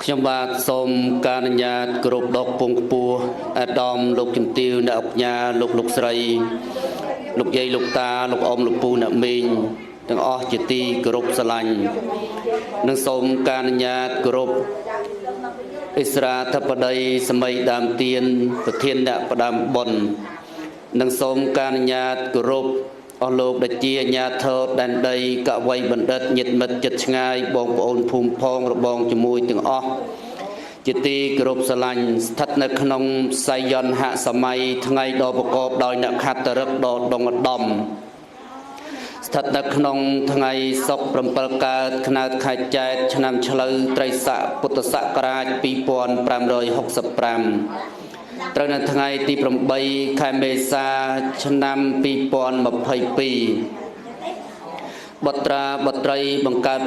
ខ្ញុំបាទសូមការអនុញ្ញាតគោរពដល់ពងខ្ពស់អាដាមលោកជំទាវអ្នកអញ្ញាលោកស្រីលោកយាយលោកតាលោកអ៊ំលោកពូអ្នកមីងទាំងអស់ជាទីគោរពស្រឡាញ់និងសូមការអនុញ្ញាតគោរពអិសរាធិបតីសម័យដើមទៀនប្រធានអ្នកផ្ដាំបុណ្យនិងសូមការអនុញ្ញាតគោរពអស់លោកដែលជាអាជ្ញាធរដែនដីកវីបណ្ឌិតញាតិមិត្តជិតឆ្ងាយបងប្អូនភូមិផងរបងជាមួយទាំងអស់ជាទីគោរពស្រឡាញ់ស្ថិតនៅក្នុងស័យយន្តហសម័យថ្ងៃដ៏ប្រកបដោយអ្នកខត្តរិកដ៏ដងឧត្តមស្ថិតនៅក្នុងថ្ងៃសុក្រ7កើតខ្នើតខែចែកឆ្នាំឆ្លូវត្រីស័កពុទ្ធសករាជ2565ត្រូវនៅថ្ងៃទី8ខែមេសាឆ្នាំ2022បុត្រាបុត្រីបង្កើត